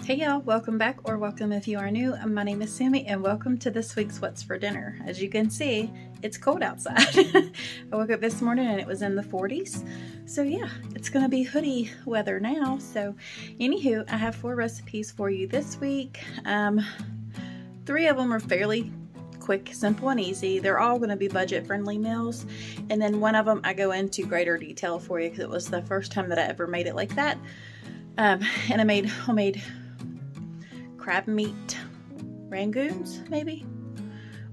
Hey y'all, welcome back, or welcome if you are new. My name is Sammy and welcome to this week's What's for Dinner. As you can see, it's cold outside. I woke up this morning and it was in the 40s. So yeah, it's gonna be hoodie weather now. So anywho, I have 4 recipes for you this week. 3 of them are fairly quick, simple, and easy. They're all going to be budget friendly meals, and then one of them I go into greater detail for you because it was the first time that I ever made it like that. And I made homemade crab meat rangoons, maybe,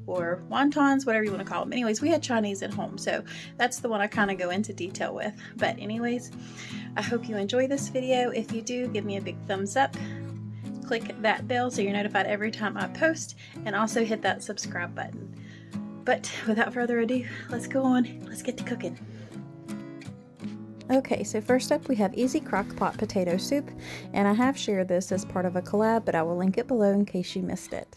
or wontons, whatever you want to call them. Anyways, we had Chinese at home, so that's the one I kind of go into detail with. But anyways, I hope you enjoy this video. If you do, give me a big thumbs up. Click that bell so you're notified every time I post, and also hit that subscribe button. But without further ado, let's go on. Let's get to cooking. Okay, so first up we have easy crock pot potato soup, and I have shared this as part of a collab, but I will link it below in case you missed it.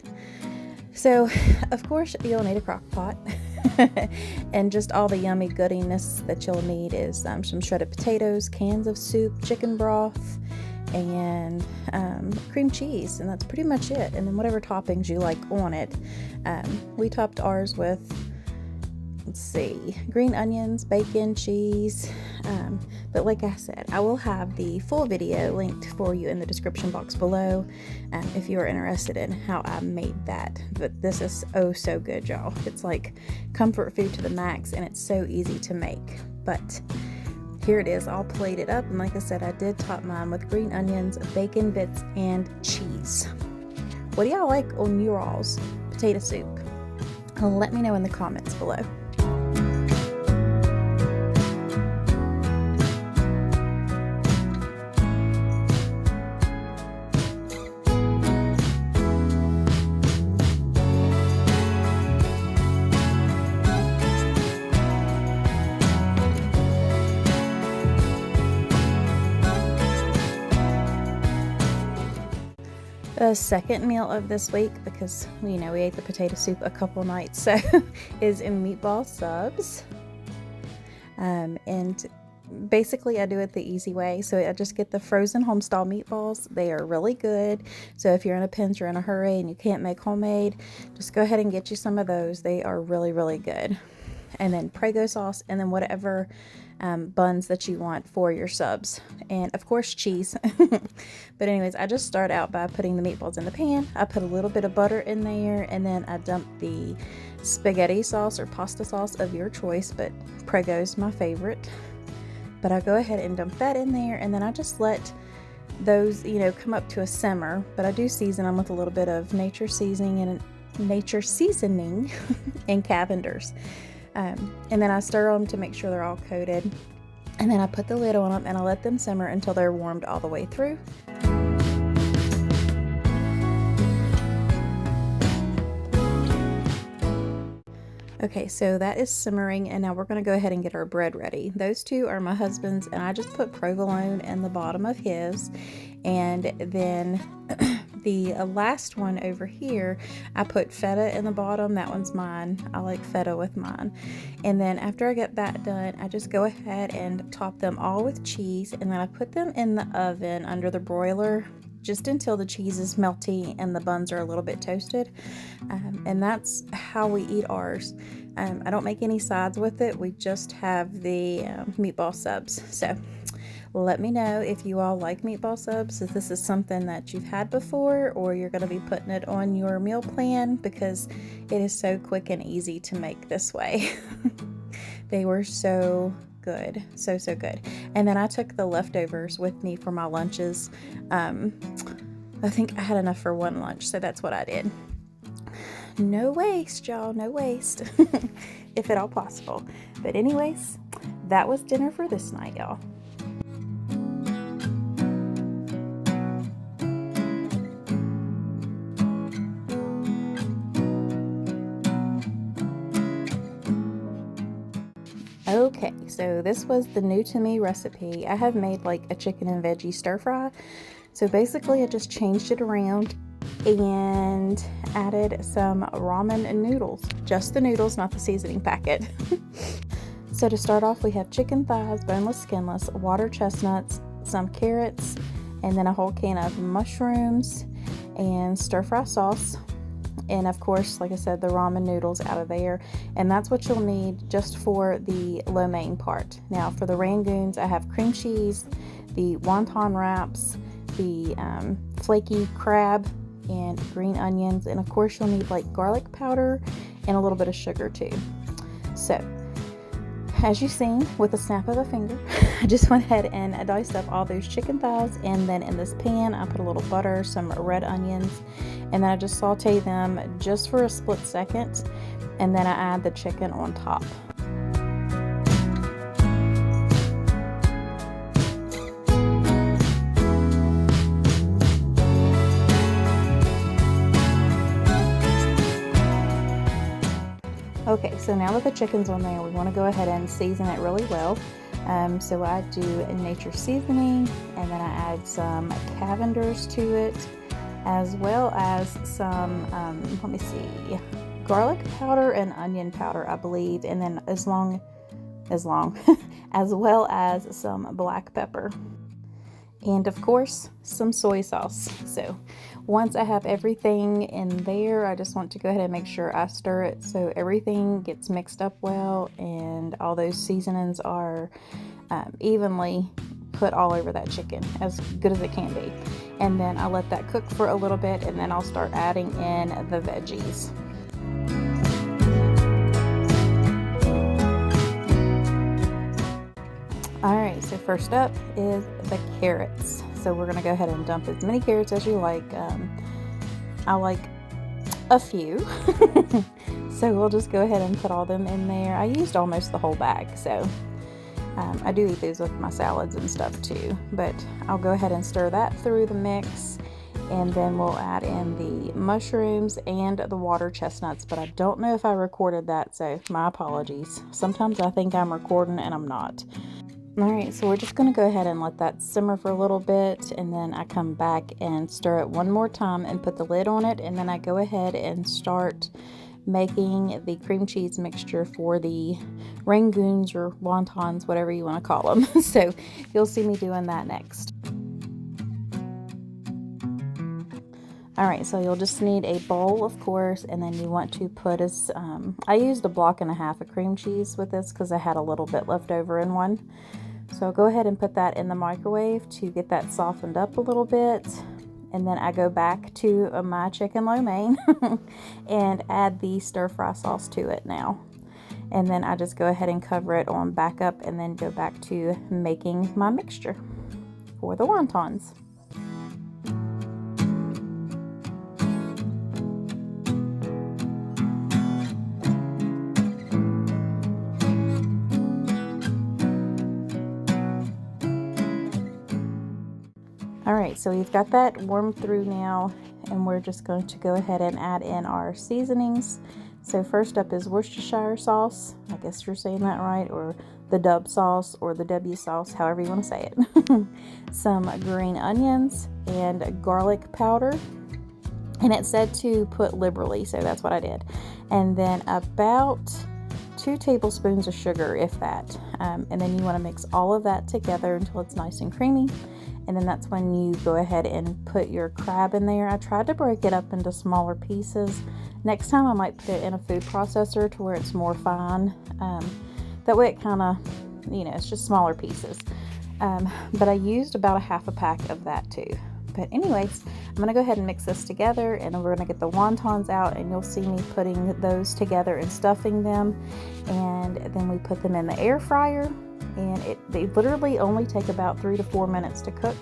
So, of course, you'll need a crock pot, and just all the yummy goodiness that you'll need is some shredded potatoes, cans of soup, chicken broth, and cream cheese, and that's pretty much it. And then whatever toppings you like on it. We topped ours with, let's see, green onions, bacon, cheese, but like I said, I will have the full video linked for you in the description box below if you are interested in how I made that. But this is oh so good, y'all. It's like comfort food to the max, and it's so easy to make. But here it is, all plated up, and like I said, I did top mine with green onions, bacon bits, and cheese. What do y'all like on your all's potato soup? Let me know in the comments below. The second meal of this week, because we ate the potato soup a couple nights, so is in Meatball Subs. And basically I do it the easy way. So I just get the frozen homestyle meatballs. They are really good. So if you're in a pinch or in a hurry and you can't make homemade, just go ahead and get you some of those. They are really, really good. And then Prego sauce, and then whatever buns that you want for your subs, and of course cheese. But anyways, I just start out by putting the meatballs in the pan. I put a little bit of butter in there, and then I dump the spaghetti sauce or pasta sauce of your choice, but Prego is my favorite. But I go ahead and dump that in there, and then I just let those come up to a simmer. But I do season them with a little bit of nature seasoning and Cavender's. And then I stir them to make sure they're all coated, and then I put the lid on them and I let them simmer until they're warmed all the way through. Okay, so that is simmering, and now we're going to go ahead and get our bread ready. Those two are my husband's, and I just put provolone in the bottom of his, and then the last one over here, I put feta in the bottom. That one's mine. I like feta with mine. And then after I get that done, I just go ahead and top them all with cheese, and then I put them in the oven under the broiler just until the cheese is melty and the buns are a little bit toasted. And that's how we eat ours. I don't make any sides with it. We just have the meatball subs. So let me know if you all like meatball subs, if this is something that you've had before, or you're going to be putting it on your meal plan, because it is so quick and easy to make this way. They were so good, so good. And then I took the leftovers with me for my lunches. I think I had enough for one lunch, so that's what I did. No waste, y'all, no waste. If at all possible. But anyways, that was dinner for this night, y'all. Okay, so this was the new to me recipe. I have made like a chicken and veggie stir fry. So basically I just changed it around and added some ramen noodles. Just the noodles, not the seasoning packet. So to start off, we have chicken thighs, boneless, skinless, water chestnuts, some carrots, and then a whole can of mushrooms and stir-fry sauce. And of course, like I said, the ramen noodles out of there. And that's what you'll need just for the lo mein part. Now for the rangoons, I have cream cheese, the wonton wraps, the flaky crab, and green onions. And of course you'll need like garlic powder and a little bit of sugar too. So as you've seen, with a snap of a finger, I just went ahead and diced up all those chicken thighs, and then in this pan I put a little butter, some red onions, and then I just saute them just for a split second, and then I add the chicken on top. Okay, so now that the chicken's on there, we want to go ahead and season it really well. So I do a nature seasoning, and then I add some Cavenders to it, as well as some, let me see, garlic powder and onion powder, I believe, and then as well as some black pepper. And of course, some soy sauce. So once I have everything in there, I just want to go ahead and make sure I stir it so everything gets mixed up well and all those seasonings are evenly put all over that chicken, as good as it can be. And then I let that cook for a little bit, and then I'll start adding in the veggies. Alright, so first up is the carrots. So we're going to go ahead and dump as many carrots as you like. I like a few. So we'll just go ahead and put all them in there. I used almost the whole bag, so I do eat these with my salads and stuff too. But I'll go ahead and stir that through the mix. And then we'll add in the mushrooms and the water chestnuts. But I don't know if I recorded that, so my apologies. Sometimes I think I'm recording and I'm not. Alright, so we're just going to go ahead and let that simmer for a little bit, and then I come back and stir it one more time and put the lid on it, and then I go ahead and start making the cream cheese mixture for the rangoons or wontons, whatever you want to call them. So you'll see me doing that next. Alright, so you'll just need a bowl, of course, and then you want to put as, I used 1.5 blocks of cream cheese with this because I had a little bit left over in one. So go ahead and put that in the microwave to get that softened up a little bit. And then I go back to my chicken lo mein and add the stir-fry sauce to it now. And then I just go ahead and cover it on back up and then go back to making my mixture for the wontons. Alright, so we've got that warmed through now, and we're just going to go ahead and add in our seasonings. So first up is Worcestershire sauce, I guess you're saying that right, or the Dub sauce, or the W sauce, however you want to say it. Some green onions and garlic powder, and it said to put liberally, so that's what I did. And then about 2 tablespoons of sugar, if that. And then you want to mix all of that together until it's nice and creamy. And then that's when you go ahead and put your crab in there. I tried to break it up into smaller pieces. Next time I might put it in a food processor to where it's more fine. That way it kind of, it's just smaller pieces. But I used about 1/2 pack of that too. But anyways, I'm going to go ahead and mix this together, and we're going to get the wontons out, and you'll see me putting those together and stuffing them. And then we put them in the air fryer. And they literally only take about 3 to 4 minutes to cook.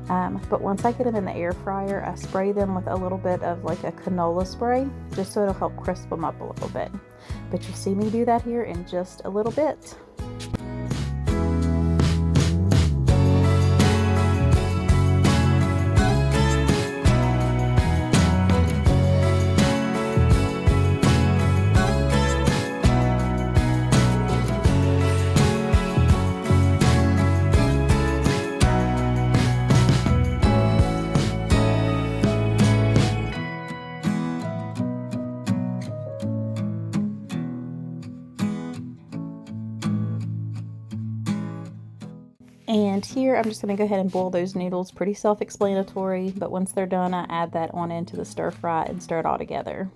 But once I get them in the air fryer, I spray them with a little bit of like a canola spray, just so it'll help crisp them up a little bit. But you'll see me do that here in just a little bit. And here I'm just going to go ahead and boil those noodles. Pretty self-explanatory, but once they're done, I add that on into the stir fry and stir it all together.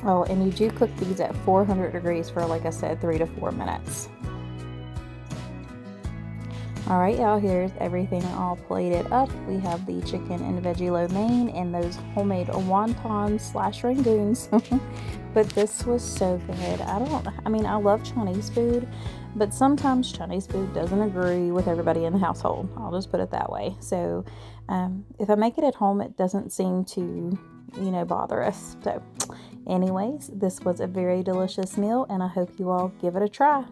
Oh, and you do cook these at 400 degrees for, like I said, 3 to 4 minutes. All right, y'all, here's everything all plated up. We have the chicken and veggie lo mein and those homemade wontons / rangoons. But this was so good. I love Chinese food, but sometimes Chinese food doesn't agree with everybody in the household. I'll just put it that way. So if I make it at home, it doesn't seem to, bother us. So anyways, this was a very delicious meal, and I hope you all give it a try.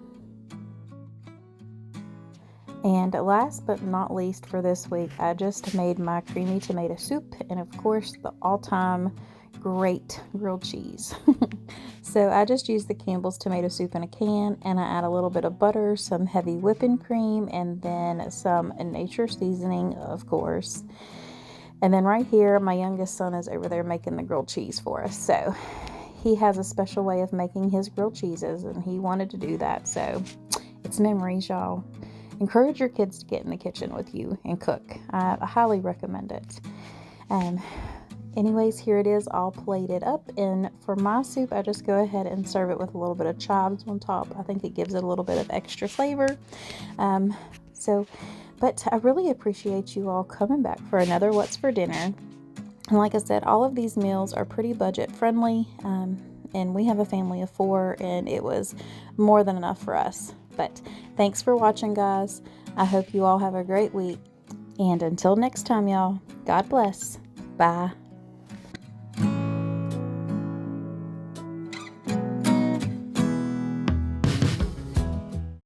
And last but not least for this week, I just made my creamy tomato soup and, of course, the all-time great grilled cheese. So I just used the Campbell's tomato soup in a can, and I add a little bit of butter, some heavy whipping cream, and then some nature seasoning, of course. And then right here, my youngest son is over there making the grilled cheese for us. So he has a special way of making his grilled cheeses, and he wanted to do that. So it's memories, y'all. Encourage your kids to get in the kitchen with you and cook. I highly recommend it. Anyways, here it is all plated up. And for my soup, I just go ahead and serve it with a little bit of chives on top. I think it gives it a little bit of extra flavor. But I really appreciate you all coming back for another What's for Dinner. And like I said, all of these meals are pretty budget friendly. And we have a family of 4, and it was more than enough for us. But thanks for watching, guys. I hope you all have a great week. And until next time, y'all, God bless. Bye.